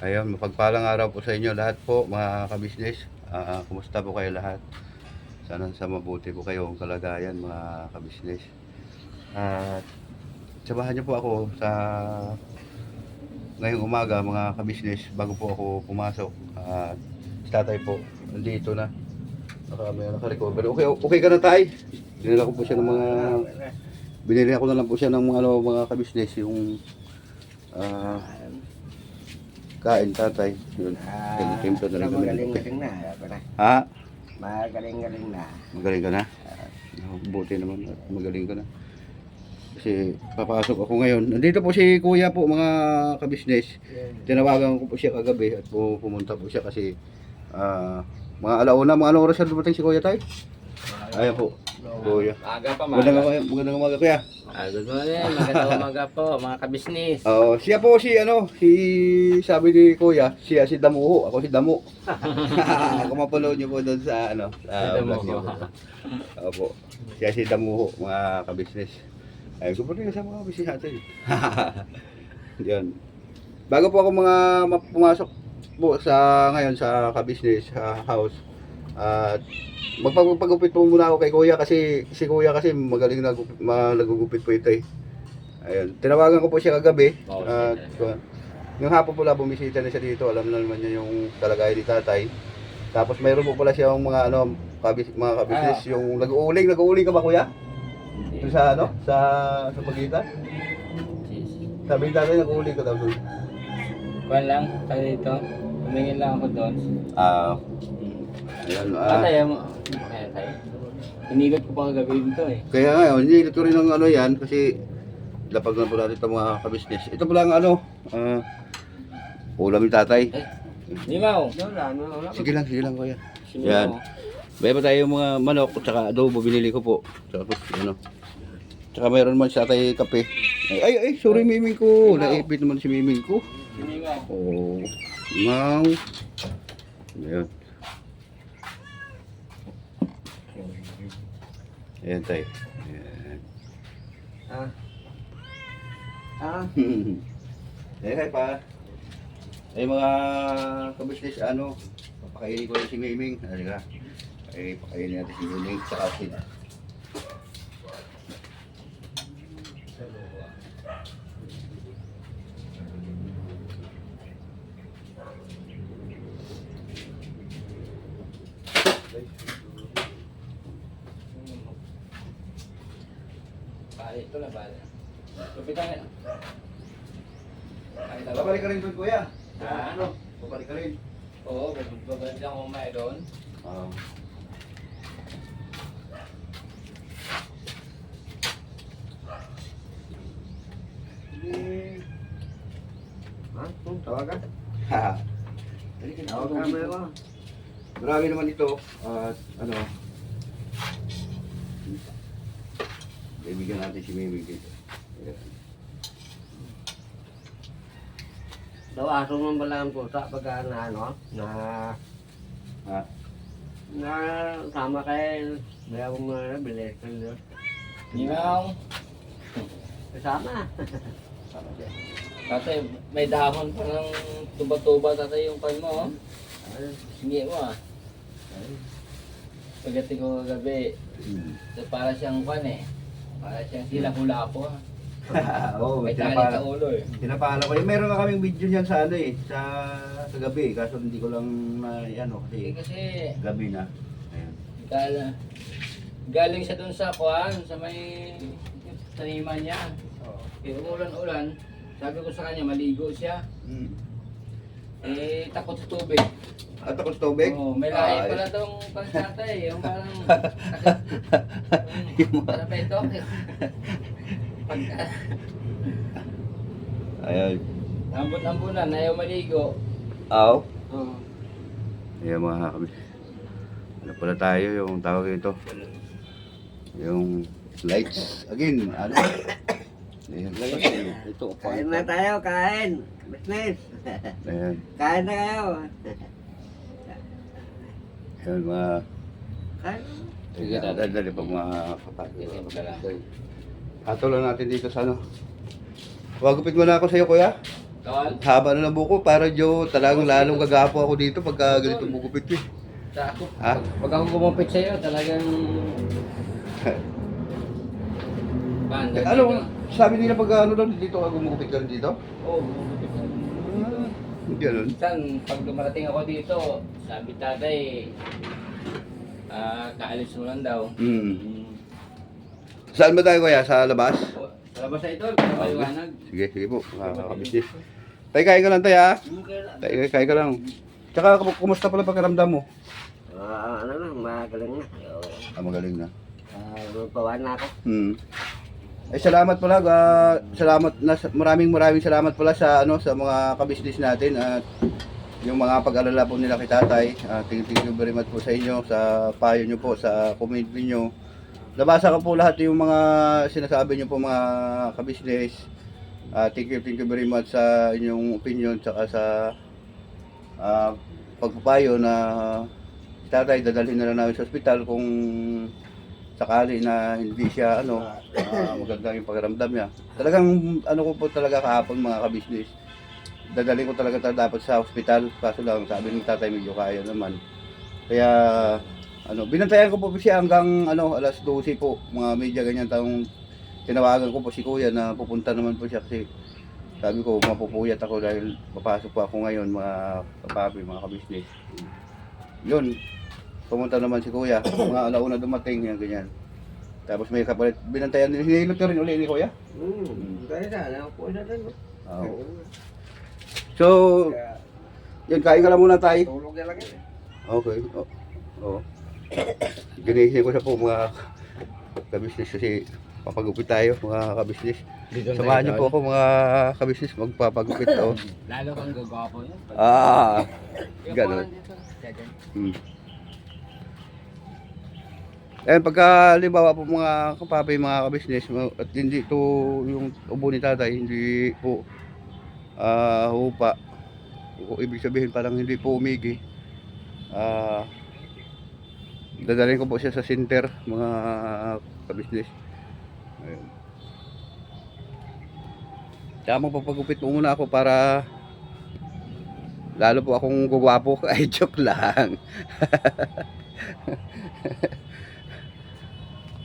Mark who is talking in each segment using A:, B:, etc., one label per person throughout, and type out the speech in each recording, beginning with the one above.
A: Ayun, mapagpalang araw po sa inyo lahat po mga kabisnes. Kumusta po kayo lahat? Sana sa mabuti po kayong kalagayan mga kabisnes. At samahan niyo po ako sa ngayong umaga mga kabisnes bago po ako pumasok. At tatay po, nandito na. Naka-recover. Okay ka na tay? Binili ko po siya ng mga binili ako na lang po siya ng mga mga kabisnes yung kain tatay. Yun. Timpla na rin kami.
B: Magaling-galing na.
A: Ha?
B: Magaling-galing na.
A: Magaling ka na? Buti naman. Magaling ka na. Kasi papasok ako ngayon. Nandito po si kuya po mga kabisnes. Tinawagan ko po siya kagabi at pumunta po siya kasi mga alauna, mga anong oras na dumating si kuya tay? Ayan po. Kuya.
C: Aga pa,
A: Magandang umaga kuya.
C: Good morning, magandang umaga po mga kabisnis.
A: Siya po si sabi ni kuya, siya si Damuho, ako si Damo. Kung mapanood niyo po doon sa sa vlog niyo. Opo. Siya si Damuho, mga kabisnes. Ayun, super din sa mga kabisnes natin. Yan. Bago po ako pumasok po sa ngayon sa kabisnes house. At magpagupit po muna ako kay kuya kasi si kuya kasi magaling nagugupit po ito eh. Ayun, tinawagan ko po siya kagabi. At yung hapon pala bumisita na siya dito, alam na naman niya yung kalagayan ni tatay. Tapos mayroon po pala siya yung mga mga kabisnes yung nag-uuling ka ba kuya? Doon sa sa pagitan? Sabi ni tatay nag-uuling ka daw doon.
C: Kuwan lang, tayo dito. Tumingin lang ako doon.
A: Ayan,
C: Tatay mo. Kaya tayo. Inigot ko pa kagabi dito eh.
A: Kaya nga, hinilit ko rin ng yan kasi lapag na po natin itong mga kabisnes. Ito pala ang ulam ni tatay.
C: Limaw.
A: Sige lang kuya.
C: Yan.
A: Yan. May pa tayo yung mga manok at saka adobo binili ko po. Tapos Tsaka mayroon man sa tatay kape. Ay, sorry miming ko. Naipit naman si miming ko.
C: Sinigaw.
A: Oh, mau. Ayan. Ayan tayo. Ayan. Ayan pa. Ay mga kabisnes papakainin ko rin si Miming. Halika. Ay pakainin natin si Miming sa asin.
C: Bali, ito na bali. Lupitan nga.
A: Babalik ka rin doon kuya.
C: Ano?
A: Babalik ka rin.
C: Oo, babalik lang kumain doon.
B: Tawagan?
A: Tawagan
B: mo ako.
A: Marami naman ito. At bibigyan natin si Miming dito.
B: Daw aso mo ba lang po sa pagka na sama kayo may akong bilis kayo.
C: Limaw.
B: Kasama.
C: Tatay, may dahon pa ng tuba-tuba tatay yung pan mo. Hindi mo ah. Pagdating ko kagabi, para siyang pan eh. Para siyang sila-hula-po ah.
A: Oo,
C: May tali sa ulo eh.
A: pinapala ko. Meron na kaming video niyan sa sa gabi. Kaso hindi ko lang kasi
C: Kasi
A: gabi na. Ayan.
C: galing siya dun sa kuan, sa may taniman niya. Umulan-ulan, sabi ko sa kanya maligo siya. Takot sa tubig.
A: At ako sa tubig?
C: Oo, may lahi pala tong pansata eh. Yung parang parang peto.
A: Ayan.
C: Ambon-ambunan, ayaw maligo.
A: Aw.
C: Oo.
A: Ayan mga kami. Ano pala tayo yung tawag ito? Yung lights. Again, Ayan, ito.
B: Kain na tayo, kain. Business.
A: Ayan.
B: Kain na kayo.
A: Ayan mga...
B: Kain.
C: Sige,
A: Dali pa mga kapatid.
C: Sige, magkala.
A: Hatulan natin dito sa Wagupit muna ako sa iyo kuya.
C: Tol,
A: Haba na ng buko, para Jo, talagang lalong gagapo ako dito pagka ganito bugupit ko.
C: sa ako.
A: Ha?
C: Pag ako gumupit sa'yo, talagang... Pan,
A: Ano, sabi nila pag ano doon, dito ka gumugupit ka rin dito?
C: Oo, gumupit na.
A: Ganun.
C: Minsan, pag dumarating ako dito, sabi tatay, kaalis mo lang daw.
A: Saan ba tayo kuya? Sa labas?
C: Sa labas na ito, maliwanag.
A: Sige, sige po. Makakabisnis. Tay, kain ka lang tay ha. Tay, kain ka lang. Tsaka, kumusta pala pagkaramdam mo?
B: Ano na, magaling na.
A: Magaling na.
B: Magpawan na ako.
A: Ay salamat pala, salamat na maraming salamat pala sa sa mga kabisnes natin at yung mga pag-alala po nila kay tatay. Thank you very much po sa inyo, sa payo nyo po, sa comment niyo. Nabasa ko po lahat yung mga sinasabi nyo po mga kabisnes. Thank you very much sa inyong opinion tsaka sa pagpapayo na si tatay dadalhin na lang namin sa ospital kung sakali na hindi siya maganda yung pakiramdam niya. Talagang ko po talaga kahapon mga kabisnes. Dadalhin ko talaga dapat sa ospital, kaso lang sabi ng tatay medyo kaya naman. Kaya binantayan ko po siya hanggang alas 12 po, mga media ganyan taong tinawagan ko po si kuya na pupunta naman po siya kasi sabi ko mapupuyat ako dahil papasok po ako ngayon mga kapapi, mga kabisnes. Yun. Pumunta naman si kuya, mga alauna dumating, yan ganyan. Tapos may kapalit, binantayan din, hinilot na rin uli ni kuya.
B: Kaya na, ako na rin.
A: Oo. So, yun, kain ka lang muna tayo.
B: Tulog na lang yun.
A: Okay, oo. Ginising ko siya po mga kabisnes kasi papagupit tayo, mga kabisnes. Samahan niyo po ako mga kabisnes, magpapagupit.
C: Lalo kang gagwapo yun.
A: Ganun. Pagka halimbawa po mga kapapi, mga kabisnes, at hindi to yung ubo ni tatay, hindi po hupa. Ibig sabihin parang hindi po umigi. Dadalhin ko po siya sa center, mga kabisnes. Ayun. Kaya magpapagupit po muna ako para lalo po akong gugwapo. Ay, joke lang.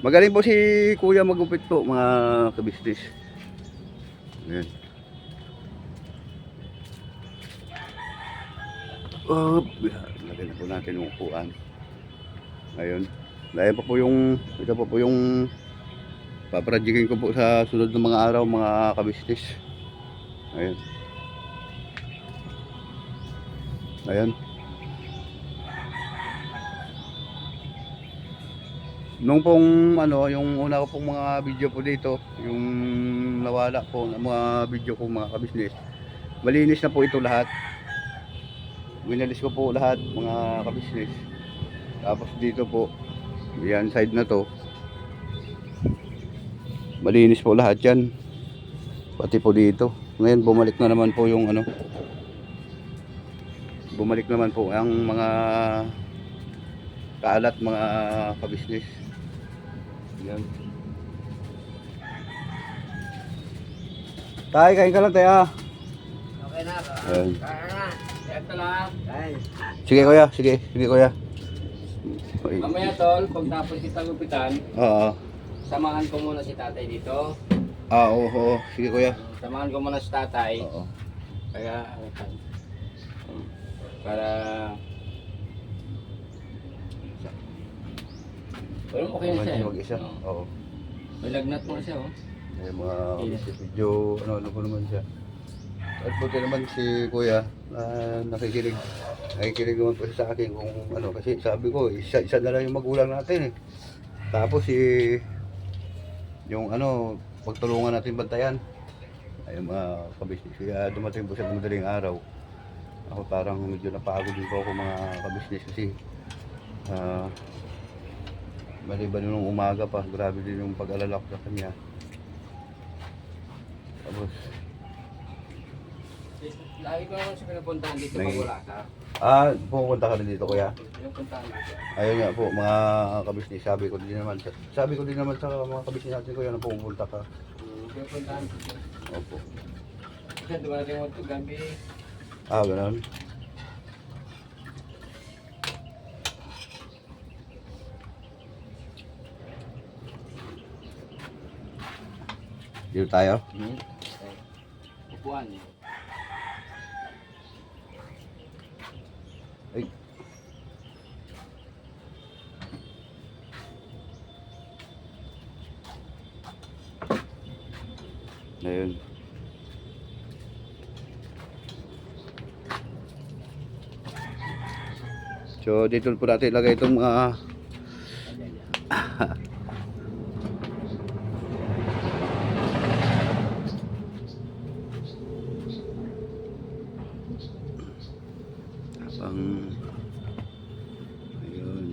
A: Magaling po si kuya magupit po, mga kabisnes. Ayan. Lagyan na po natin yung upuan. Ngayon, dahil pa po ito pa po yung paprojectin ko po sa sunod ng mga araw, mga kabisnes. Ayan. Ayan. Nung pong yung una ko pong mga video po dito, yung nawala po ng mga video ko mga kabisnes, malinis na po ito lahat. Winalis ko po lahat mga kabisnes. Tapos dito po, yan side na to, malinis po lahat yan. Pati po dito. Ngayon bumalik na naman po yung bumalik naman po ang mga kaalat mga kabisnes. Yan. Tay, kain ka lang tayo.
B: Okay na.
A: Ayan.
B: Kaya na.
C: Ito lang.
B: Kaya.
A: Sige kuya, sige kuya.
C: Mamaya tol, pag tapos kita gupitan,
A: Oo.
C: samahan ko muna si tatay dito.
A: Oo. Sige kuya.
C: Samahan ko muna si tatay.
A: Oo.
C: Kaya, para... Pero okay na siya.
A: Mag-isa. Oo.
C: May lagnat mo siya, oh.
A: May mga video, ano po naman siya. At buti naman si kuya, nakikinig naman po siya sa akin kung kasi sabi ko, isa na lang yung magulang natin eh. Tapos yung pagtulungan natin bantayan. Ay mga kabisnes, kaya dumating po sa madaling araw. Ako parang medyo napagod din po ako mga kabisnes kasi maliban nung umaga pa, grabe din yung pag-alala ko sa kanya. Tapos
C: Lagi ko naman siya pinupuntahan dito pag wala ka.
A: pupunta ka rin dito kuya.
C: Pinupuntahan dito.
A: Ayun nga po mga kabisnes, sabi ko din naman sa mga kabisnes natin kuya na pupunta ka.
C: Pinupuntahan dito.
A: Opo.
C: Dumating mo ito gabi.
A: Ah, ganun. Dito tayo.
C: Upuan.
A: Ay. Ayun. So dito po natin ilagay itong mga pang ayun.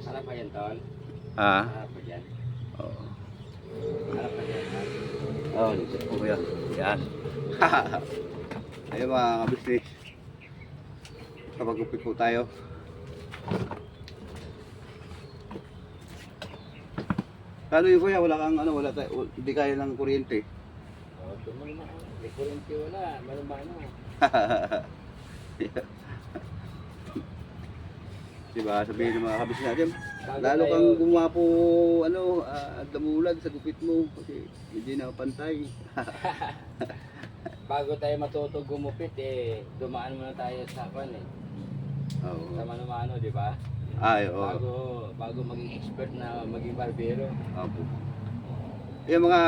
C: Harap pa yan, Tol.
A: Ah,
C: Harap pa yan.
A: oo.
C: Harap pa yan, Tol.
A: Oh, dito po kuya. Yan. Ayun mga kabisnes. Kapag-upit po tayo. Kano yun kuya? Wala kang ano, wala tayo, hindi kaya ng kuryente.
C: Oh, tumal na. May kurente wala. Malumano.
A: Diba, sabihin ng mga kabisnes natin,
C: Bago
A: lalo
C: tayo-
A: kang gumawa po, ano, damulag sa gupit mo kasi hindi na pantay.
C: Bago tayo matuto gumupit dumaan muna tayo sa kwan
A: Oo.
C: Sa mano-mano, di ba?
A: Ay, oo.
C: Bago maging expert na maging barbero.
A: Opo. Yung mga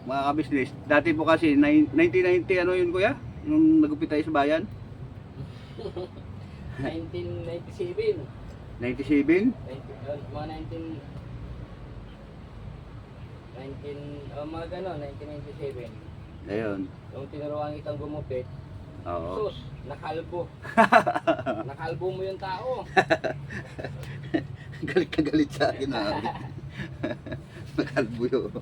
A: kabisnes, dati po kasi 1990 ano yun kuya? Nung nagupit tayo sa bayan?
C: 1997.
A: 97?
C: Mga mga gano'n, 1997.
A: Ayun.
C: Nung tinuruan kitang gumupit,
A: Oo.
C: sus, nakalbo. Nakalbo mo yung tao.
A: Galit na galit sa akin na. Nakalbo yun.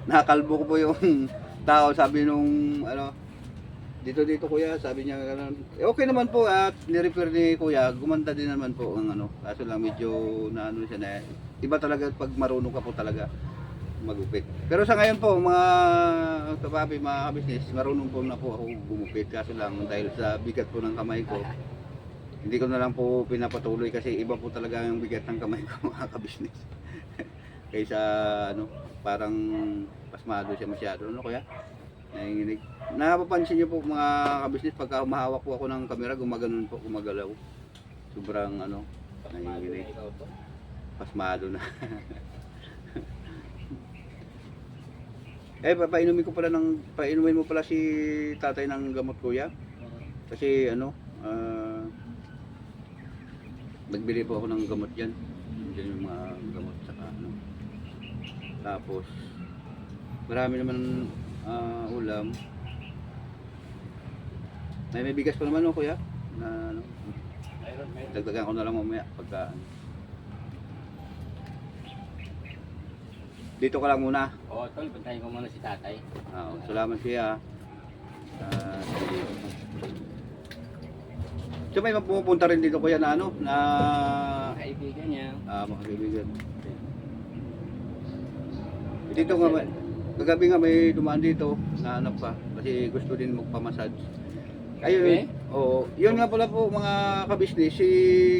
A: Nakakalbo ko po yung tao, sabi nung ano, dito kuya, sabi niya ganun. Okay naman po at ni-refer ni kuya, gumanda din naman po ang ano. Kaso lang medyo na ano siya na iba talaga pag marunong ka po talaga magupit. Pero sa ngayon po mga kapapi, mga business, marunong po na po ako gumupit. Kaso lang dahil sa bigat po ng kamay ko, hindi ko na lang po pinapatuloy kasi iba po talaga yung bigat ng kamay ko mga ka-business. Kaysa ano, parang pasmado siya masyado. Ano kuya? Nanginginig. Napapansin niyo po mga ka-business pagka humahawak po ako ng camera, gumaganon po, gumagalaw. Sobrang ano, nanginginig. Pasmado na. Painumin mo pala si tatay ng gamot kuya. Kasi ano, nagbili po ako ng gamot diyan. Diyan yung mga gamot saka ano. Tapos marami naman ulam. May bigas pa naman kuya. Na ano,
C: Mayroon.
A: dagdagan ko na lang mamaya pagka dito ka lang muna.
C: Oo, tol, puntahin ko muna si tatay.
A: Salamat kuya. So may pupunta rin dito kuya na ano na
C: Kaibigan niya.
A: mga kaibigan. Dito nga kagabi nga may dumaan dito, nahanap pa kasi gusto din magpa-massage. Ayun. Oo, yun nga pala po mga ka-business, si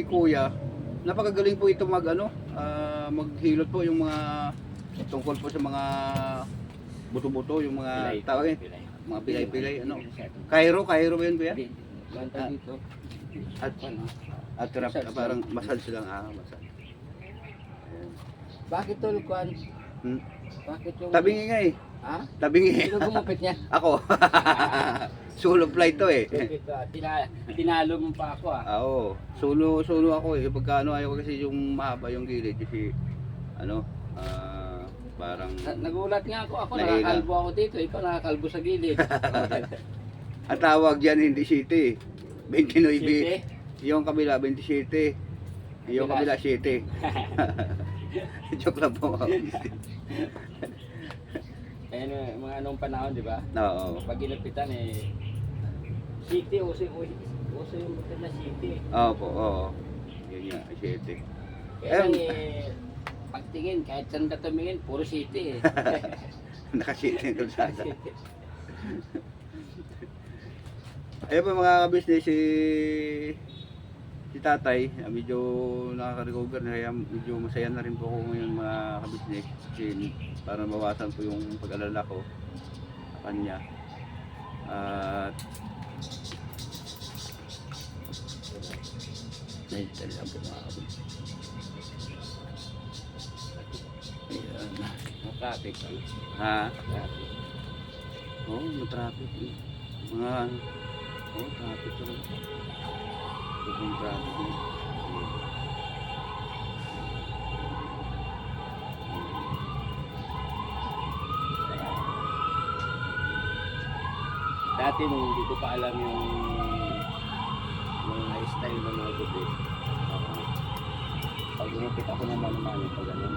A: kuya, napakagaling po ito maghilot po yung mga tungkol po sa mga buto-buto, yung mga tawagin, mga pilay-pilay, ano. Cairo ba yun kuya?
C: Banta dito.
A: At parang massage lang, massage. Ayan.
C: Bakit tol, Kwan?
A: Hmm?
C: Bakit yung...
A: Tabingi nga eh.
C: Ha?
A: Tabingi.
C: Sino gumupit niya?
A: Ako. Solo flight to eh.
C: Gumupit ka. Tinalo mo pa ako
A: Oo. Solo ako eh. Pagka ano, ayaw kasi yung mahaba yung gilid kasi ano, parang
C: Nagulat nga ako. Ako
A: Nailan.
C: nakakalbo ako dito. Ikaw nakakalbo sa gilid.
A: ang tawag diyan hindi city. 29.
C: Siyete?
A: Yung kabila 27. Yung kabila 7. Joke lang po.
C: Ayun, mga anong panahon, di ba?
A: Oo.
C: Pag ginupitan city, uso yung butan na city.
A: Opo, oo. Yun niya, 7.
C: Kaya lang pagtingin, kahit saan ka tumingin, puro city eh.
A: Naka-7 yung kalsada. Ayun po mga kabisnes, si tatay, medyo nakaka-recover na kaya medyo masaya na rin po ako ngayon mga kabisnes. Kasi para mawasan po yung pag-alala ko sa kanya. At nahital lang po mga kabisnes. Ayan.
C: Traffic.
A: Ha? Oo, traffic. Mga ano. Oo, traffic rin. Yung traffic yun.
C: Dati nung hindi ko pa alam yung mga style ng mga gupit. Pag gumupit ako ng mano-mano pag ganun.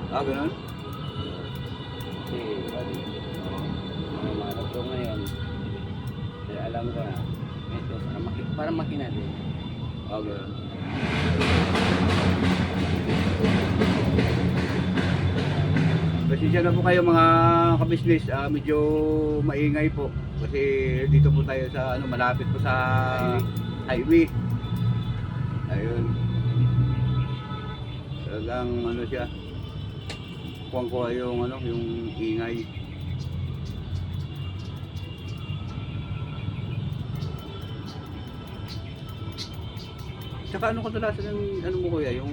A: Ah, ganun?
C: Kasi mga mano ko ngayon, kaya alam ko na, ito, parang makina din.
A: Ah, ganun. Pasensya na po kayo mga kabisnes, medyo maingay po. Kasi dito po tayo sa malapit po sa highway. Ayun. Talagang siya. Kuwang-kuha yung yung ingay. Saka kadalasan ng mo kuya, yung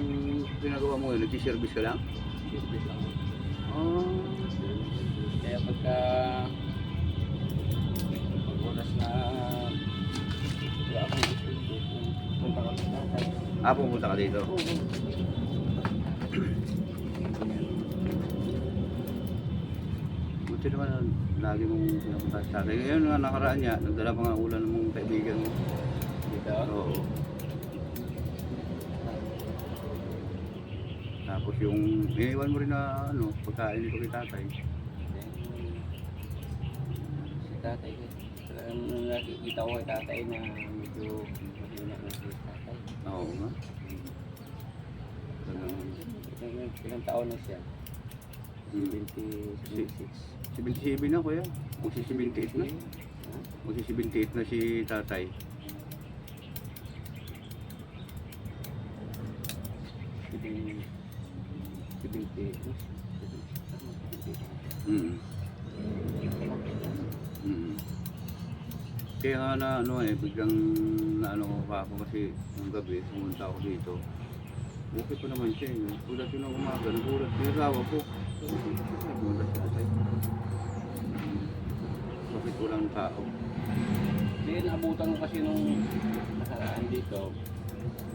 A: ginagawa mo ngayon, nagsiservice ka lang?
C: Service lang.
A: Oh.
C: Kaya pagka pag-oras na wala akong gusto, punta ko sa tatay.
A: Pumunta ka dito? Buti naman lagi mong pinapunta sa atin. Ngayon nga nakaraan niya, nagdala pa nga ulan ng mga kaibigan mo.
C: Dito.
A: Oo. Tapos yung iniwan mo rin na pagkain nito kay tatay.
C: Si tatay ko. Talagang nakikita ko kay tatay na medyo mahina na si tatay.
A: Oo nga. Talagang
C: Ilang taon na siya? 26.
A: 77 na kuya. Magsi 78 na. Magsi 78 na si tatay. Mm. Mm. Kaya nga na biglang ko ako kasi nung gabi pumunta ako dito. Okay po naman siya eh. Ulat yun ng umaga, nagulat yung asawa ko. Nagulat siya tatay. Bakit walang tao?
C: Hindi, naabutan ko kasi nung nakaraan dito.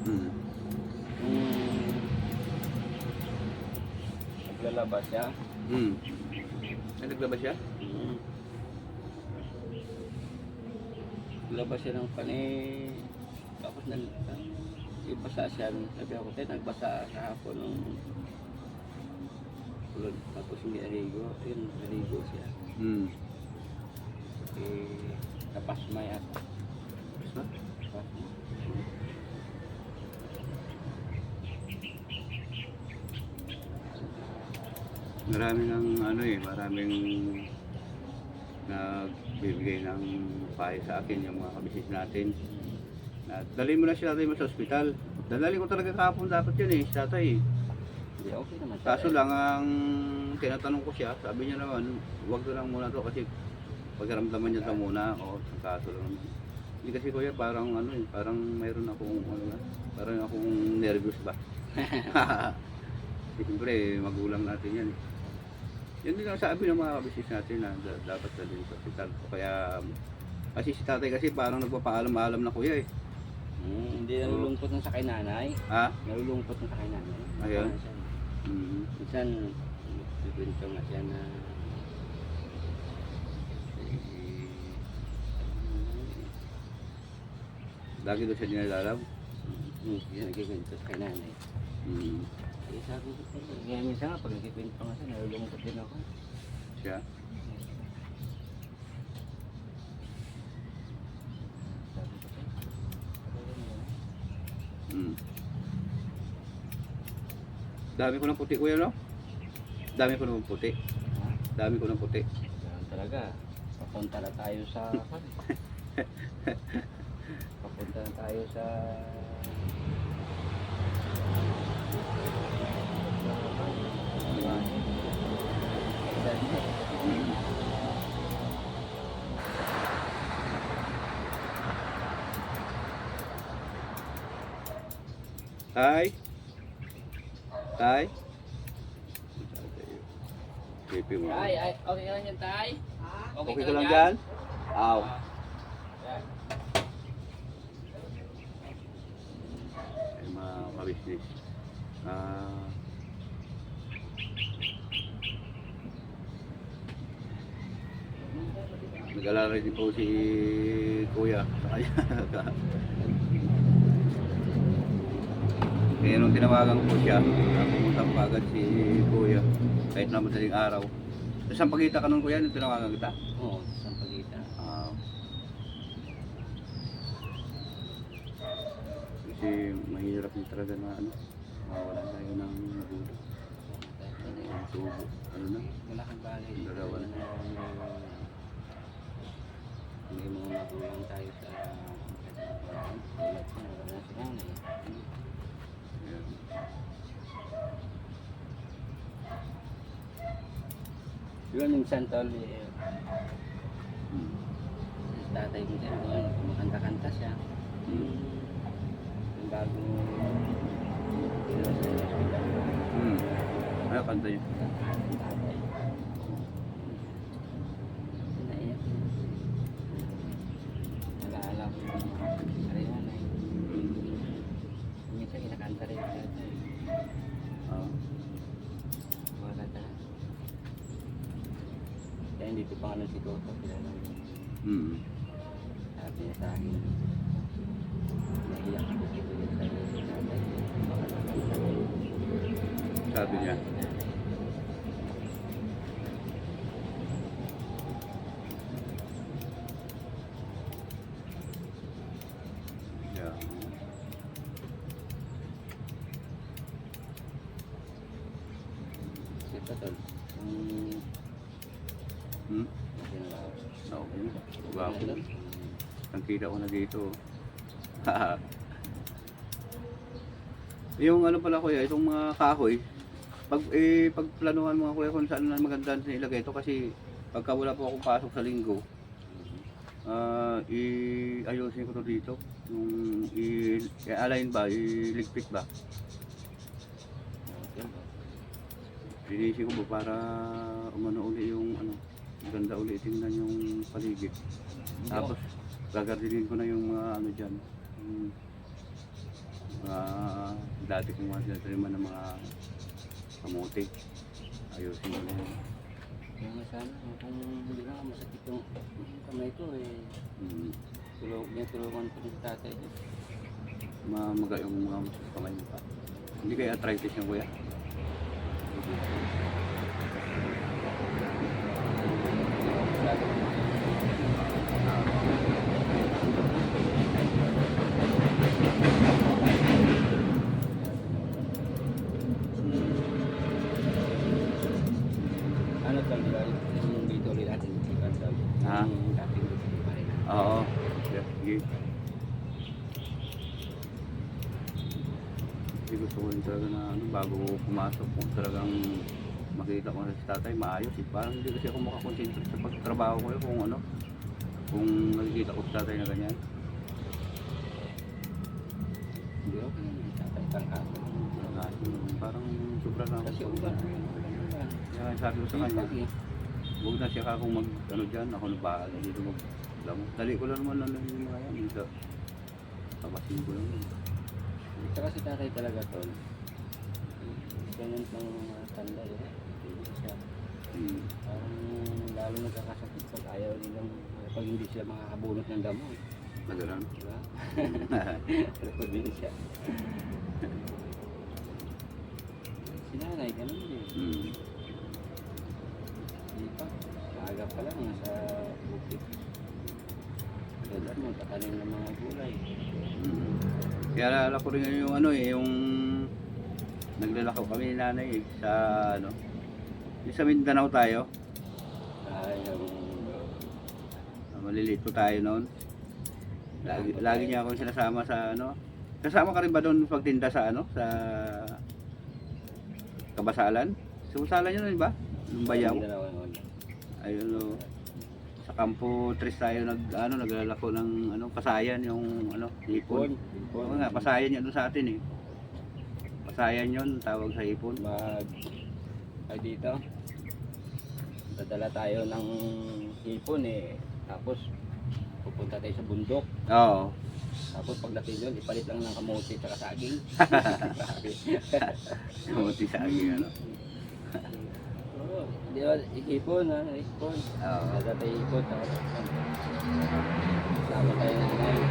A: Hmm.
C: Naglalabas siya.
A: Hmm. Ay, naglabas siya?
C: Naglabas siya ng pani. Tapos ibasa siya. Sabi ako, nagbasa sa hapon ng ulod. Tapos hindi arigo. Yun, arigo siya.
A: Hmm.
C: Kapasma yata.
A: Basta?
C: Kapasma.
A: Maraming maraming nagbibigay ng payo sa akin yung mga kabisis natin. Dalhin mo na si tatay mo sa ospital. Dadalhin ko talaga kahapon dapat yun si tatay.
C: Hindi, okay naman siya.
A: Kaso lang ang tinatanong ko siya, sabi niya naman, huwag ko lang muna to kasi pagkaramdaman niya ito muna. O, kaso lang naman. Hindi kasi kuya, parang parang mayroon akong parang akong nervous ba. Siyempre, magulang natin yan. Yan din ang sabi ng mga kabisis natin na dapat dalhin sa ospital. Kaya, kasi si tatay kasi parang nagpapaalam-alam na kuya eh.
C: Hindi nalulungkot ng sakay nanay.
A: Ha?
C: Nalulungkot ng sakay nanay.
A: Ayun.
C: Siya.
A: Mm.
C: Minsan, nagkwento nga siya na
A: Lagi doon siya dinalalaw.
C: siya nagkikwento sa kay nanay.
A: Mm.
C: Eh, sabi ko, kaya minsan nga, pag nagkikwento nga siya, nalulungkot din ako.
A: Siya.
C: Sabi ko,
A: Mm. Dami ko ng puti kuya, no? Dami ko ng puti.
C: Ha?
A: Dami ko ng puti.
C: Ganun talaga. Papunta na tayo sa... Papunta na tayo sa...
A: Tay? Tay? Pipi mo.
C: Tay, ay, okay ka lang yan, Tay?
A: Okay ka lang dyan? Aw.
C: Yan.
A: Ay, mga kabisnes. Nag-alala din po si Kuya sa kanya. Kaya nung tinawagan ko siya, pumunta pa agad si Kuya kahit na madaling araw. Saan pagkita ka nun Kuya nung tinawagan kita?
C: Oo, sa pagitan.
A: Kasi mahirap din talaga na ano, mawalan tayo ng nagulo. Ang tubo, ano na?
C: Wala kang balay.
A: Dalawa na.
C: Hindi mo magulang tayo sa... Tulad ko, wala na si nanay.
A: Ayan.
C: Yun minsan tol, eh,
A: Hmm.
C: tatay ko din doon, kumakanta-kanta siya. Yung bago sila sa hospital.
A: Ano kanta niya?
C: Tatay. Naiyak yun. Nalaala ko yung nanay. Minsan kinakanta rin siya. Kumakanta na. Kaya hindi ko pa ano si Toto, kilala mo. Sabi niya sa akin, naiyak ko si Kuya sa tatay.
A: Sabi niya. Yeah.
C: Ito tol,
A: Okay. Gwapo. Ang kita ko na dito. Yung ano pala kuya, itong mga kahoy, pagplanuhan mga kuya kung saan na maganda sa ilagay ito kasi pagka wala po akong pasok sa linggo, ayusin ko to dito. Yung i-align ba, iligpit ba? Linisin ko ba para umano uli yung ano, maganda uli tingnan yung paligid. Tapos gagardinin ko na yung mga ano dyan. Yung mga dati kong mga sinatariman ng mga kamote. Ayusin ko na yun.
C: Kaya nga sana, kung hindi lang masakit yung kamay ko eh, tulungan ko ng tatay ko.
A: Mamaga yung mga kamay mo pa. Hindi kaya arthritis yung kuya?
C: Ano tol, di ba? Yung dito ulit natin, ikan tol.
A: Ha?
C: Yung dating dito pa rin.
A: Oo. Yeah, sige. Kasi gusto ko rin talaga na ano, bago pumasok kung talagang makita ko na si tatay maayos eh. Parang hindi kasi ako makakonsentrate sa pagtrabaho ko kung ano, kung nakikita ko si tatay na ganyan.
C: Hindi okay naman, tatay tangkado.
A: Parang sobra na
C: Kasi
A: ako.
C: ulan, ulan.
A: Kaya sabi ko sa kanya,
C: Sipag eh.
A: huwag na siya akong mag ano dyan, ako na bahala dito mag damo. Dali ko lang naman ano yung mga yan, dito. Tabasin ko lang yun.
C: Tsaka si tatay talaga tol. Ganyan pang mga tanda eh. Hindi siya. Parang lalo nagkakasakit pag ayaw nilang pag hindi sila makakabunot ng damo.
A: Nagalan.
C: Diba? Repod din siya. Si nanay, ganun din. Di pa. Maaga pa lang nasa bukit. Kaya mo, tatanim ng mga gulay.
A: Kaya alala ko rin yung ano eh, yung naglalakaw kami ni nanay sa ano. Yung sa Mindanao tayo.
C: Ay,
A: Maliliit po tayo noon. Lagi niya akong sinasama sa ano. Kasama ka rin ba doon pagtinda sa ano? Sa Kabasalan? Sa Kabasalan yun ba? Yung bayaw? Ayun o. Sa Campo 3 tayo naglalako ng ano, pasayan yung ano, hipon. Oo nga, pasayan yun doon sa atin eh. Pasayan yun, tawag sa hipon.
C: Ay dito. Dadala tayo ng hipon eh. Tapos pupunta tayo sa bundok.
A: Oo.
C: Tapos pagdating doon, ipalit lang ng kamote at saging.
A: Kamuti sa akin ano.
C: Oo, di ba? Hipon ha, hipon.
A: Oo.
C: Dadala tayo hipon. Tapos sama tayo ng nanay.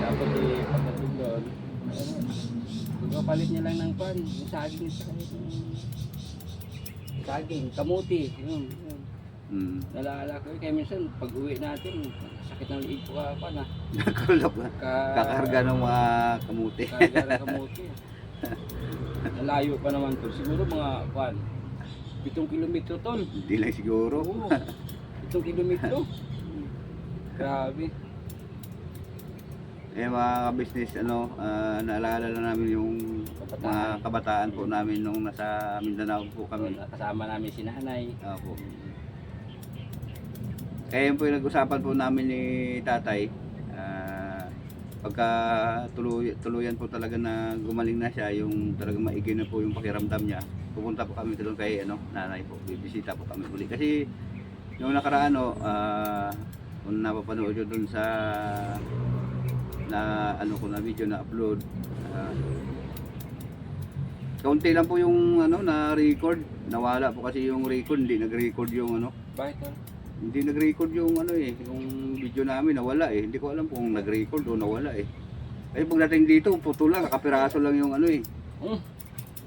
C: Tapos pagdating doon, palit niya lang ng pan. Yung saging sa saging, kamuti. Yun. Nalala ko kaya minsan pag uwi natin, sakit ng liig ko pa na.
A: Nakulap na. Kakarga ng mga kamuti.
C: Kakarga ng kamuti. Nalayo pa naman to. Siguro mga 7 kilometro tol.
A: Hindi lang siguro.
C: Oo. 7 kilometro. Grabe.
A: Eh mga business ano, naalala na namin yung mga kabataan po namin nung nasa Mindanao po kami.
C: Kasama namin si nanay.
A: Opo. Kaya yun po yung nag-usapan po namin ni tatay. Pagka tuluyan po talaga na gumaling na siya, yung talagang maigi na po yung pakiramdam niya, pupunta po kami doon kay ano, nanay po, bibisita po kami uli. Kasi yung nakaraan kung napapanood yun doon sa na ano ko na video na upload, kaunti lang po yung ano na record, nawala po kasi yung record, hindi nag-record yung ano.
C: Bakit tol?
A: Hindi nag-record yung ano yung video namin, nawala eh. Hindi ko alam kung nag-record o nawala eh. Kasi pagdating dito, puto lang, kakapiraso lang yung ano eh.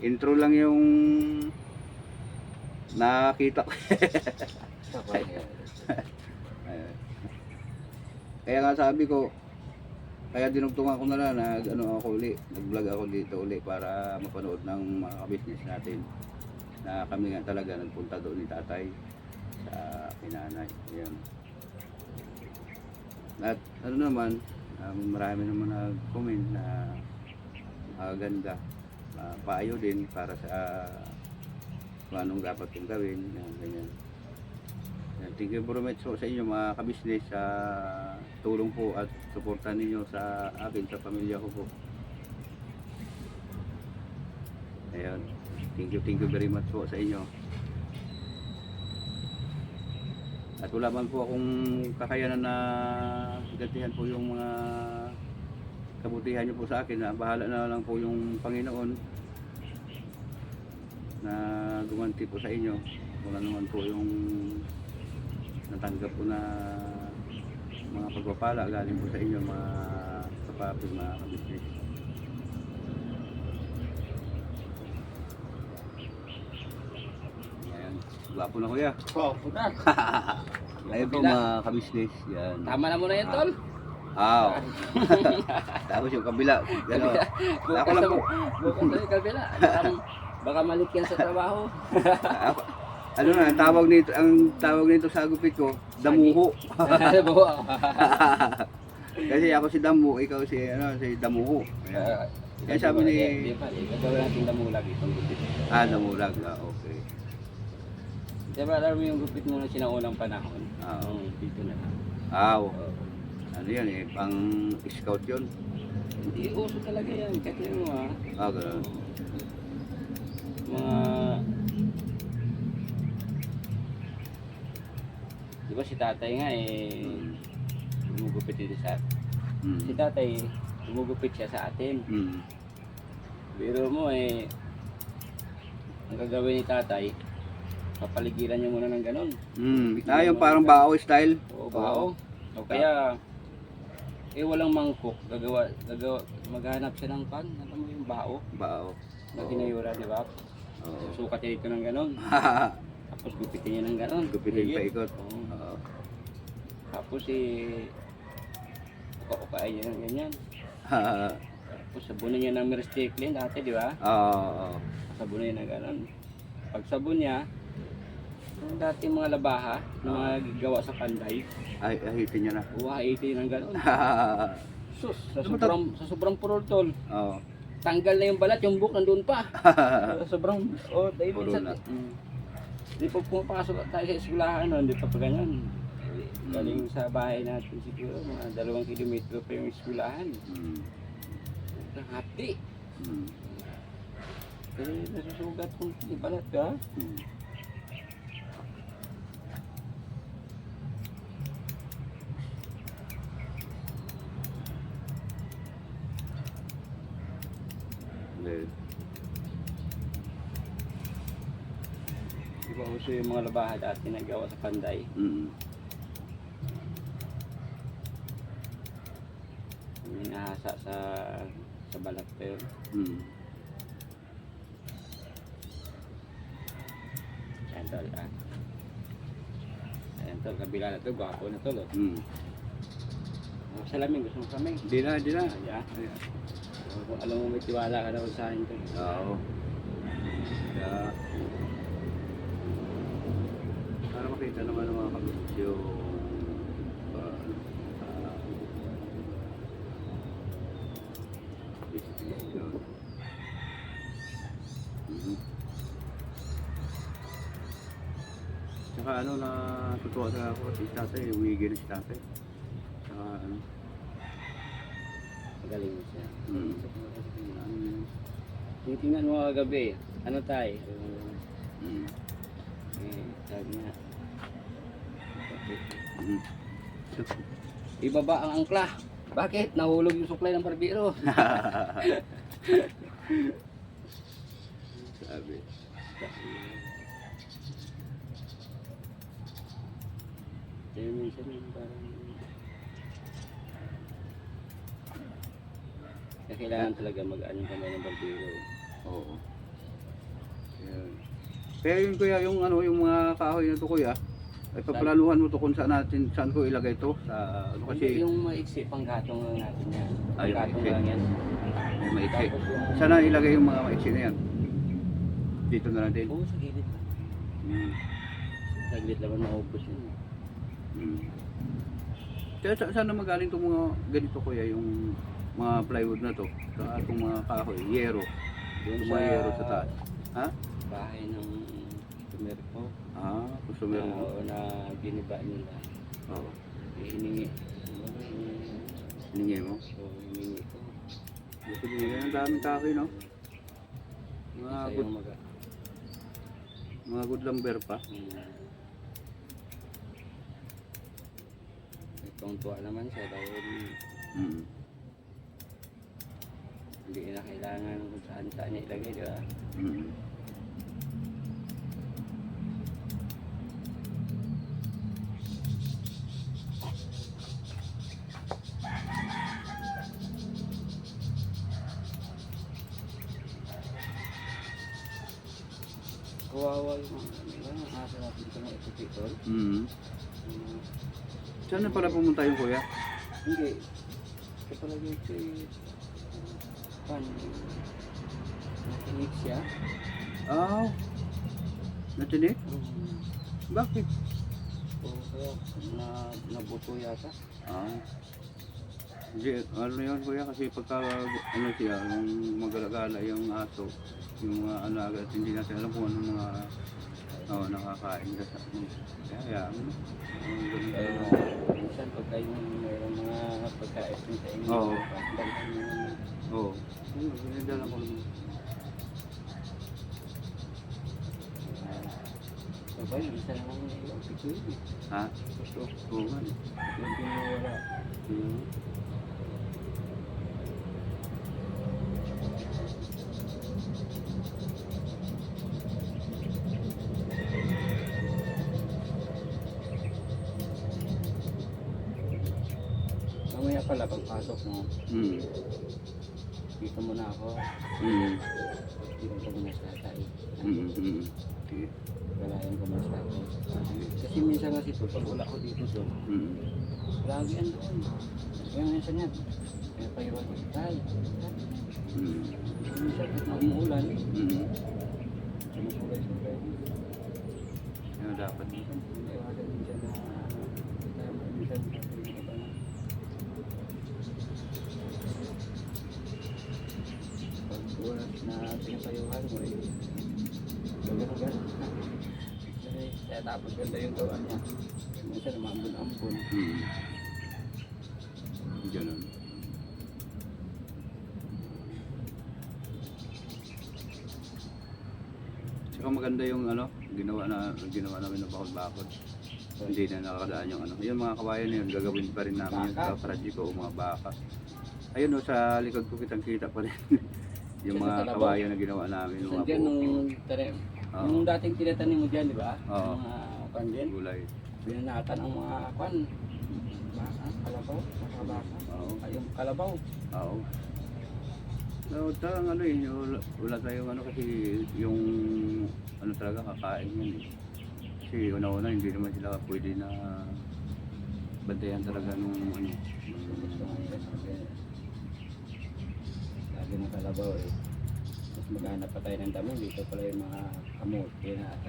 A: Intro lang yung nakita ko. Kaya nga sabi ko, kaya dinugtungan ko na lang, nag-vlog ako dito uli para mapanood ng mga business natin. Na kami nga talaga nagpunta doon ni tatay sa pinanay. Ayan. At ano naman, marami naman nag-comment na ganda. Paayo din para sa kung anong dapat kong gawin. Ganyan. Thank you very much po sa inyo mga kabisnes sa tulong po at suporta ninyo sa akin, sa pamilya ko po. Ayan. Thank you very much po sa inyo. At wala man po akong kakayanan na gantihan po yung mga kabutihan nyo po sa akin. Bahala na lang po yung Panginoon na gumanti po sa inyo. Wala naman po yung natanggap po na mga pagpapala galing po sa inyo mga kapapit, mga kabisnes. Ayan, gwapo na kuya.
C: Gwapo na.
A: Ayun po mga kabisnes. Yan.
C: Tama na muna yan tol.
A: Tapos yung kabila. Gano. Ako lang po.
C: Bukas sa kabila. Baka malik yan sa trabaho.
A: Ano na, ang tawag nito sa gupit ko, damuho. Kasi ako si Damu, ikaw si Damuho. Kaya sabi ni...
C: Gagawin natin damulag itong gupit.
A: Damulag. Okay.
C: Diba alam mo yung gupit mo na sinaunang panahon? Dito na lang.
A: Ano yan eh, pang scout yun.
C: Hindi, uso talaga yan. Kasi mo
A: Gano'n.
C: mga... Diba si tatay nga gumugupit dito sa... Si tatay, gumugupit siya sa atin. Biro mo ang gagawin ni tatay, papaligiran niya muna ng ganon.
A: Yung parang bao style.
C: Oo, bao. O kaya, walang mangkok, maghanap siya ng pan, alam mo yung bao?
A: Bao.
C: Na tinayura, di ba? Susukat niya dito ng ganon. Tapos gupitin niya ng ganon.
A: Gupitin pa ikot.
C: Tapos uka-ukain niya ng ganyan. Tapos sabunin niya ng Miraclean dati, di ba?
A: Oo.
C: Sabunin niya na gano'n. Pag sabon niya, yung dati mga labaha na mga gawa sa panday,
A: Ay, ahitin niya na.
C: uhaiti ng gano'n. Sus, sa
A: Ano ba
C: sobrang purol tol.
A: Oo.
C: Tanggal na yung balat, yung buhok nandun pa. Sobrang, dahil
A: Puro
C: minsan,
A: na.
C: Di pag pumapasok tayo sa eskwelahan, hindi pa pa ganyan. Galing sa bahay natin siguro, mga 2 kilometro pa yung eskwelahan. Hati. Pero nasusugat kung balat ka. Di ba uso yung mga labaha dati na gawa sa panday? Yung nahasa sa balat pa yun. Ayan tol, Ayan tol, kabila na to, gwapo na tol. Salamin, gusto mo salamin?
A: Hindi na.
C: Ayan. Kung alam mo may tiwala ka na sa akin tol.
A: Oo. Kaya, para makita naman ng mga kabits yung distribution. Tsaka ano na tutuwa sa ako si tatay, umigil si tatay. Tsaka ano.
C: Magaling mo siya.
A: Mm.
C: Tinitingnan mo kagabi, ano tayo? Sabi nga, ibaba ang angkla. Bakit? Nahulog yung suklay ng barbero.
A: Sabi.
C: Kaya minsan yung parang... Kaya kailangan talaga mag-ano kamay ng barbero.
A: Oo. Yan. Kaya yun kuya, yung ano, yung mga kahoy na to kuya, ay paplanuhan mo to kung saan ko ilagay to sa ano kasi
C: Yung maiksi pang gatong lang natin yan.
A: Ay, yung
C: Gatong
A: maiksi.
C: lang yan.
A: may maiksi.
C: Tapos yung...
A: Saan na ilagay yung mga maiksi na yan? Dito na lang din.
C: Oo, sa gilid.
A: Mm.
C: Saglit naman maubos yun.
A: Kaya saan na magaling itong mga ganito kuya, yung mga plywood na to, sa itong mga kahoy, yero,
C: Yung
A: yung mga yero sa taas. Ha?
C: bahay ng Tumerco.
A: Customer mo.
C: Oo, na giniba nila.
A: Oo.
C: Hiningi.
A: Hiningi mo.
C: Oo, hiningi ko.
A: Buti binigay ng daming kahoy, no?
C: Isa
A: Good,
C: yung
A: mga good lumber pa.
C: Itong tuwa naman siya dahil
A: Mm.
C: hindi na kailangan kung saan niya ilagay, di ba?
A: Mm.
C: Kawawa yung mga asa natin ito ng epitol.
A: Mm. Saan na pala pumunta yung kuya?
C: Hindi. Ito pala dito nakinig siya.
A: Natinig? Bakit?
C: Oo, kaya nabuto yata.
A: Hindi, ano yun kuya, kasi pagka ano siya, yung magalagala yung aso, yung mga alaga, at hindi natin alam kung anong mga nakakain ka sa ano. Kaya,
C: Kaya minsan pagka yung mayroong mga pagkain sa inyo,
A: Oo.
C: pagkain nyo naman.
A: oo. Pinagdala ko naman.
C: Sabay, isa naman yung pito yun.
A: Ha?
C: Ito,
A: Oo nga.
C: yung pinawala. Mamaya pala pagpasok mo, dito muna ako. Dito ko muna sa tatay.
A: Sige.
C: Galayan ko muna sa tatay. Kasi minsan minsan kasi ito, pag wala ko dito doon,
A: Mm.
C: lagi yan doon. Kaya minsan yan, kaya paiwan ko tayo.
A: Mm.
C: Minsan, kahit na umuulan,
A: Mm.
C: sumusulay-sulay.
A: Ano dapat?
C: Minsan, iwasan minsan na, minsan, pag wala na pinapayuhan mo eh, gano'n. Kaya tapos ganda yung gawa niya. Minsan namambun-ambun.
A: Mm. Ganun. Tsaka maganda yung ano, ginawa namin ng bakod-bakod. Hindi na nakakadaan yung ano. Yung mga kawayan na yun, gagawin pa rin namin yung
C: Baka?
A: project o mga baka. Ayun o, sa likod ko kitang-kita pa rin. Yung
C: Sa
A: mga
C: Kalabaw.
A: kawayan na ginawa namin, yung mga
C: Nandiyan
A: buko.
C: nung tanim.
A: Oo.
C: Yung dating tinatanim mo dyan, di ba?
A: Oo.
C: Yung mga kwan dyan.
A: Gulay.
C: Binanatan ang mga kwan. Baka, kalabaw, baka.
A: Oo.
C: Ay, yung kalabaw.
A: Oo. No, talagang ano eh, wala tayong ano kasi yung ano talaga kakain yan eh. Kasi una-una hindi naman sila pwede na bantayan talaga nung ano.
C: Gusto nga nila sabi. Sabi ng kalabaw eh. Mas maghanap pa tayo ng damo. Dito pala yung mga kamote na at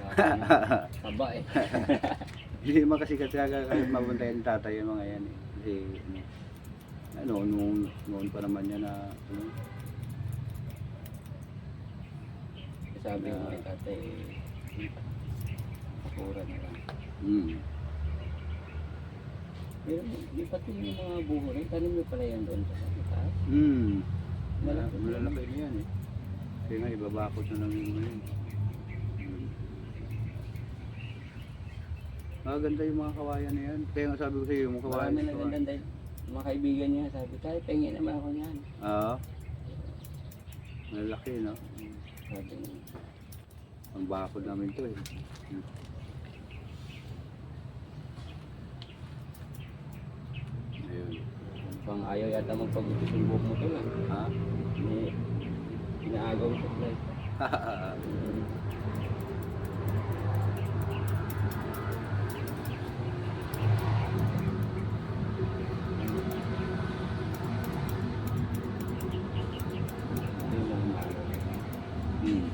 C: kaba eh.
A: Hindi naman kasi talaga kahit mabantayan ni tatay yung mga yan eh. Kasi ano, noon pa naman yan na ano,
C: Sabi ng mga tatay pakura na lang. Pero di pati yung mga buho rin, tanim nyo pala yan doon sa taas. Malaki.
A: Malalaki na yan eh. Kaya nga ibabakot na lang yung ano yun. Maganda yung mga kawayan na yan. Kaya nga sabi ko sa iyo, yung mga kawayan.
C: Marami na gandang dahil mga kaibigan niya sabi, tayo pengin naman ako niyan.
A: Oo. Malalaki no.
C: Sabi niya.
A: Ang bakod namin to eh. Ayun.
C: Pang ayaw yata magpagupit yung buhok mo to lang.
A: Ha?
C: May inaagaw sa flight. Ayun lang ang araw.
A: Hmm.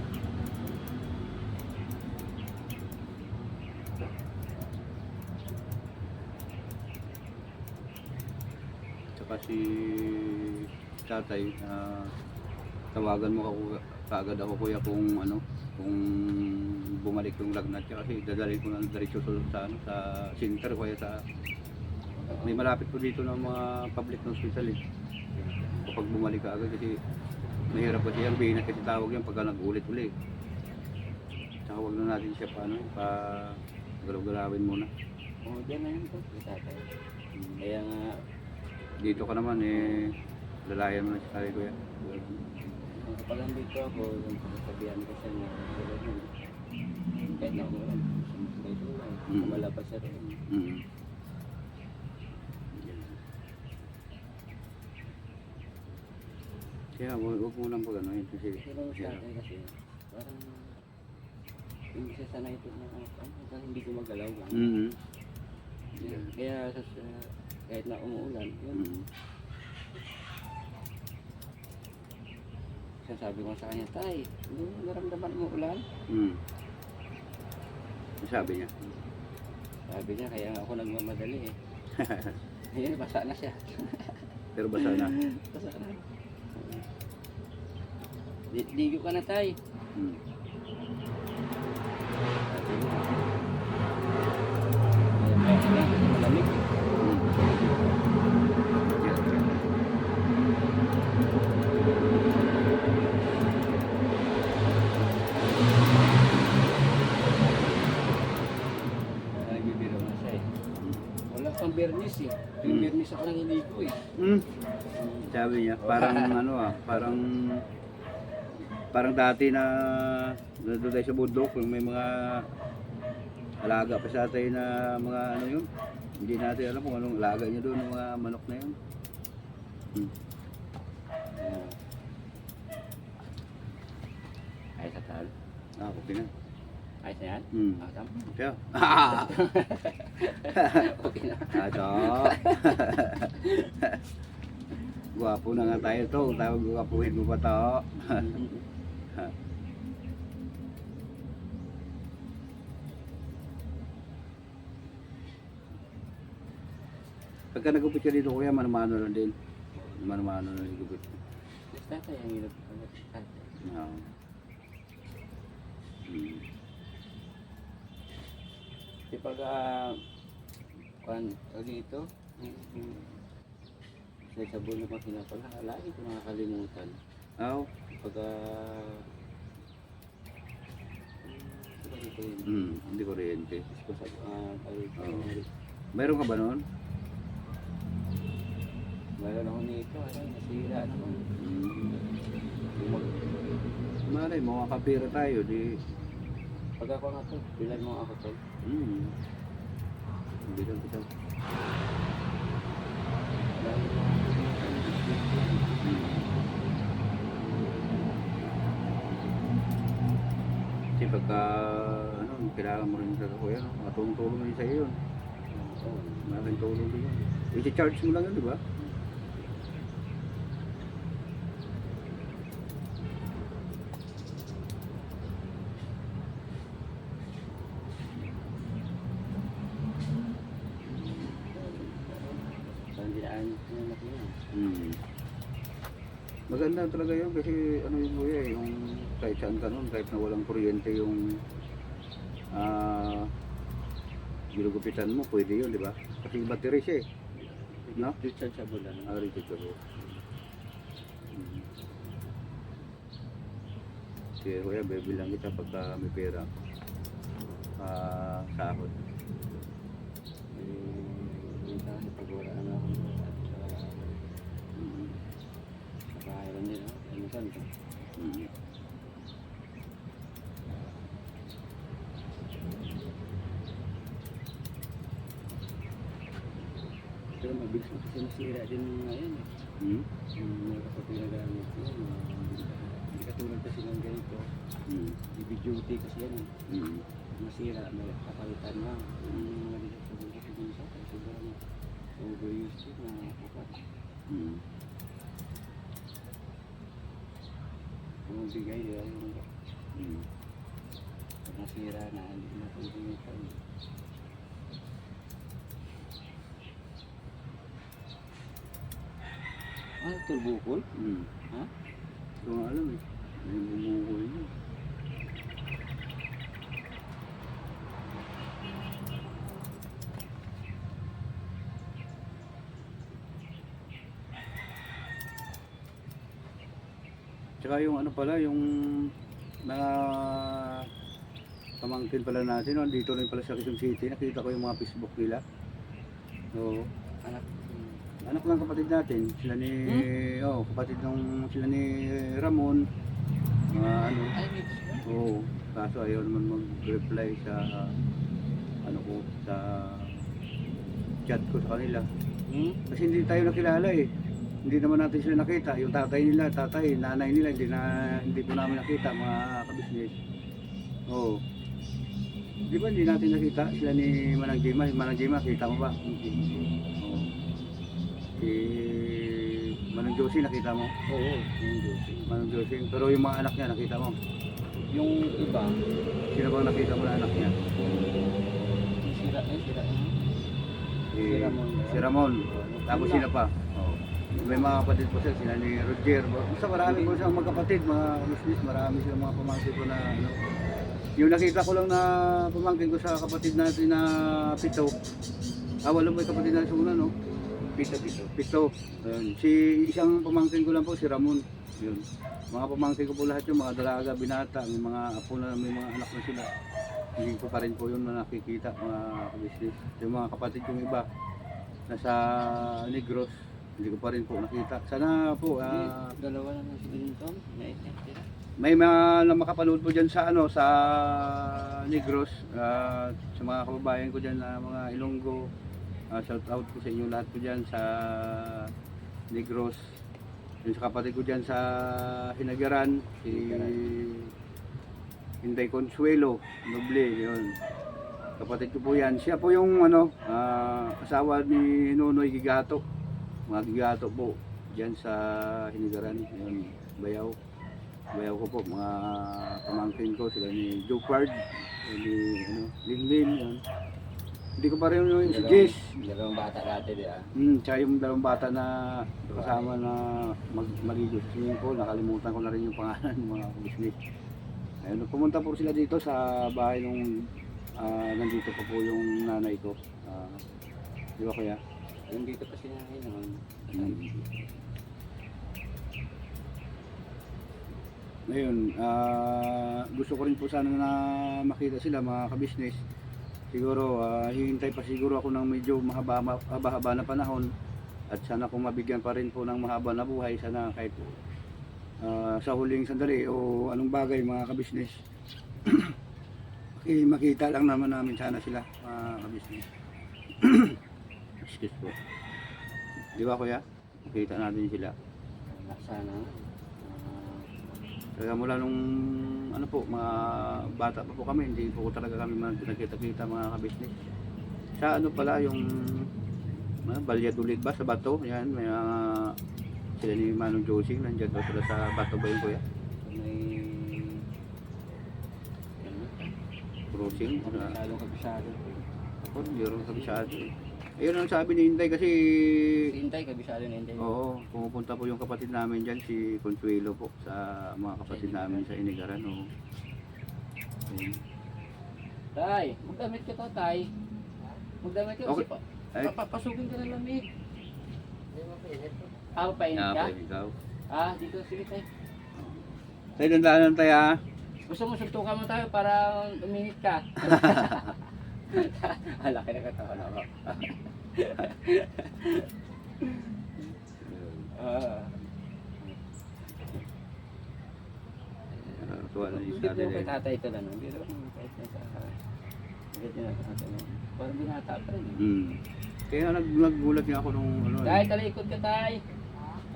A: Tsaka si tatay, tawagan mo ako kaagad ako kuya kung ano, kung bumalik yung lagnat niya kasi dadalhin ko ng diretso sa ano, sa center kaya sa may malapit po dito ng mga public na hospital eh. Kapag bumalik ka agad kasi mahirap kasi yan, binat kasi tawag yan pagka nag-ulit-ulit. Tsaka huwag na natin siya paano, pa galaw-galawin muna.
C: Oo, dyan na yun po. Tatay. Kaya nga,
A: Dito ka naman eh, lalayan mo na si tatay kuya.
C: kapag nandito ako, sabihan ko siya na kahit na umulan, dito lang, kumalapas siya rin.
A: Mm. Kaya huwag mo lang pag ano yun kasi
C: Pero sa akin kasi, parang hindi siya sanay ito na hanggang hindi ko magalaw.
A: Mm.
C: Kaya kahit na umuulan, yun,
A: Mm.
C: sasabi ko sa kanya, tay, hindi mo naramdaman mo ulan?
A: Mm. Ang sabi niya.
C: Sabi niya, kaya ako nagmamadali eh. Ayun, basa na siya.
A: Pero basa na.
C: Basa na. Ligo ka na tay.
A: Mm.
C: Sabi niya. Kaya kasi malamig eh. Nagbibiro na siya eh. Wala pang bernis eh. Yung bernis ako nang iligo eh.
A: Mm. Sabi niya, parang ano parang dati na doon tayo sa bundok, yung may mga alaga pa sa atin na mga ano yun. Hindi natin alam kung anong alaga niya doon, ng mga manok na yun. Hmm.
C: Ay, sa tal.
A: Okay na.
C: Ayos na yan?
A: Hmm.
C: Ah, tama.
A: Siya.
C: Okay na.
A: Ato. Gwapo na nga tayo to. Tawag gwapuhin mo pa to. Pagka nagupit ka dito kuya, mano-mano lang din. Mano-mano lang yung gupit.
C: Mas tatay ang hirap. Tatay.
A: Oo. Hmm.
C: Kasi pag dito, sa sabon na pinapala, lagi ko nakakalimutan.
A: Aw.
C: Pag diba dito yun?
A: Hindi kuryente.
C: Tapos
A: Oo. Meron ka ba noon?
C: meron ako nito, nasira naman.
A: Malay mo, makapira tayo. Di.
C: Pag ako nga to, bilan mo ako to.
A: Hindi lang kita. Kasi pagka, kailangan mo rin sa kuya, matulong-tulong rin sa'yo yun. Malaking tulong din yun. I-charge mo lang yun, di ba?
C: Saan dinaan yung anak niya?
A: Maganda talaga yun kasi ano yung kuya yung kahit saan ka nun, kahit na walang kuryente yung ginugupitan mo, pwede yun, di ba? Kasi battery siya eh. No?
C: Rechargeable na.
A: Rechargeable. Kaya kuya, bibilang kita pagka may pera. Sahod.
C: Minsan, pag wala na ako at sa bahay lang din, minsan. Pero mabilis na kasi masira din ngayon. Yung mga kapag pinagamit yun, hindi katulad kasi ng ganito. Duty kasi yan. Masira, may kapalitan na. Yung mga dito sa buhay din sa kasi sobrang overuse yun na kapat. Yung bigay nila yung pag nasira na, hindi na pwede pa. Turbukol? Ha?
A: Ito nga alam eh. May bumukol yun. Tsaka yung ano pala, yung mga pamangkin pala natin, dito rin pala sa Quezon City, nakita ko yung mga Facebook nila. So, anak ng kapatid natin, sila ni, kapatid ng sila ni Ramon, ano, kaso ayaw naman mag-reply sa, sa chat ko sa kanila. Kasi hindi tayo nakilala eh. Hindi naman natin sila nakita. Yung tatay nila, nanay nila, hindi po namin nakita, mga kabisnes. Di ba hindi natin nakita sila ni Manang Jima? Manang Jima, kita mo ba? Si Manang Josie, nakita mo?
C: Oo, yung Josie.
A: Manang Josie. Pero yung mga anak niya, nakita mo?
C: Yung iba,
A: Sino bang nakita mo na anak niya?
C: sira.
A: Si Ramon. Tapos sila pa. May mga kapatid po sila ni Roger. Basta marami po siyang magkapatid, mga business, marami silang mga pamangkin ko na Yung nakita ko lang na pamangkin ko sa kapatid natin na Pito. Wala mo yung kapatid natin sa una, no? Pito. Si isang pamangkin ko lang po, si Ramon. Yun. Mga pamangkin ko po lahat yung mga dalaga, binata, may mga apo na, may mga anak na sila. Hindi ko pa rin po yun na nakikita, mga business. Yung mga kapatid kong iba, nasa Negros, hindi ko pa rin po nakita. Sana po,
C: dalawa na lang si Clinton.
A: may mga na makapanood po dyan sa sa Negros, sa mga kababayan ko dyan na mga Ilonggo. Shout out po sa inyo lahat po dyan sa Negros. Yung sa kapatid ko dyan sa Hinagaran, si Inday Consuelo, Noble, yun. Kapatid ko po yan. Siya po yung ano, asawa ni Nonoy Gigato. Mga Gigato po. Diyan sa Hinigaran, yun, Bayaw. Bayaw ko po, mga pamangkin ko, sila ni Jopard, ni Linlin, yun. Hindi ko pa rin yung si Jess.
C: Dalawang bata dati di ah.
A: Tsaka yung dalawang bata na kasama na maligo sa swimming pool, nakalimutan ko na rin yung pangalan ng mga business. Ayun, pumunta po sila dito sa bahay nung nandito pa po yung nanay ko. Di ba kuya?
C: Yung dito pa sila ngayon.
A: Ngayon, gusto ko rin po sana na makita sila mga kabisnes. Siguro, hihintay pa siguro ako ng medyo mahaba na panahon. At sana kung mabigyan pa rin po ng mahaba na buhay, sana kahit sa huling sandali o anong bagay mga kabisnes. Makita lang naman namin sana sila mga kabisnes. Excuse po. Di ba kuya? Makita natin sila.
C: Sana.
A: Kaya mula nung ano po, mga bata pa po kami, hindi po talaga kami nagkita-kita mga kabisnes. Sa ano pala yung Valladolid ba sa Bato? Yan, may sila ni Manong Josing, nandiyan daw sila sa Bato ba yun kuya?
C: May
A: Crossing?
C: masyadong kabisado.
A: Ako, meron kabisado. Ayun ang sabi ni Inday kasi,
C: Si Intay, kabisado na Intay.
A: oo, pumupunta po yung kapatid namin dyan, si Consuelo po, sa mga kapatid namin sa Inigaran. Oh. Ayun.
C: Tay, magdamit ka to, Tay. Magdamit ka kasi
A: Okay. Ay.
C: papapasukin ka ng lamig. Ah, painit ka?
A: Pa, ikaw.
C: Dito, sige Tay.
A: Tayo dandanan tayo ha.
C: Gusto mo suntukan mo tayo para uminit ka? Laki na katawan ako.
A: Tuwa na yung
C: Hindi
A: natin
C: mo kay
A: eh.
C: tatay ito lang. Hindi mo kahit na sa kahit na sa tatay mo. Parang binata pa rin.
A: Kaya naggulat nga ako nung ano.
C: Tay, talikod ka tay.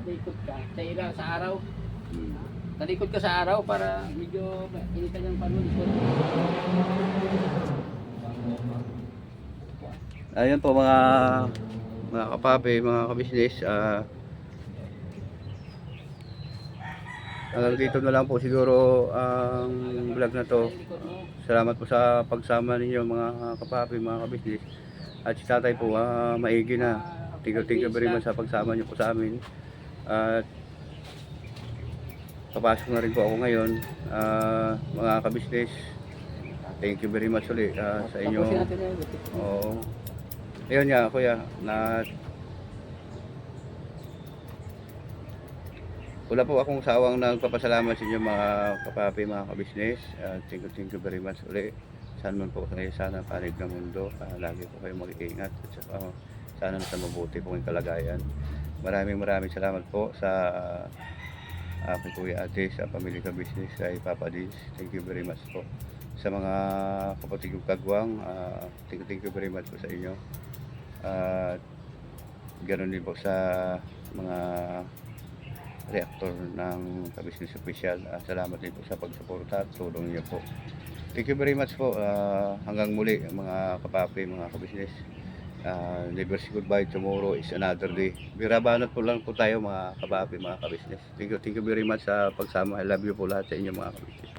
C: Talikod ka. Sa ilaw, sa araw. Talikod ka sa araw para medyo initan yung panulipod.
A: Ayun po mga kapapi, mga kabisnes. Hanggang dito na lang po siguro ang vlog na to. Salamat po sa pagsama ninyo mga kapapi, mga kabisnes. At si tatay po, maigi na. Thank you very much sa pagsama niyo po sa amin. At papasok na rin po ako ngayon. Mga kabisnes, thank you very much ulit sa inyo.
C: Tapusin natin yan.
A: Oo. Ayun nga kuya, na wala po akong sawang nagpapasalamat sa inyo mga kapapi, mga kabisnes. Thank you very much ulit. Saan man po kayo, sana panig ng mundo. Lagi po kayo mag-iingat at sana nasa mabuti po yung kalagayan. Maraming salamat po sa aking kuya ate, sa pamilya kabisnes, kay Papa Diz. Thank you very much po. Sa mga kapatid kong kagwang, thank you very much po sa inyo. At ganoon din po sa mga reactor ng Kabisnes Official. Salamat din po sa pagsuporta at tulong niyo po. Thank you very much po. Hanggang muli mga kapapi, mga kabisnes. Never say goodbye, tomorrow is another day. Birabanat po lang po tayo mga kapapi, mga kabisnes. Thank you very much sa pagsama. I love you po lahat sa inyo mga kabisnes.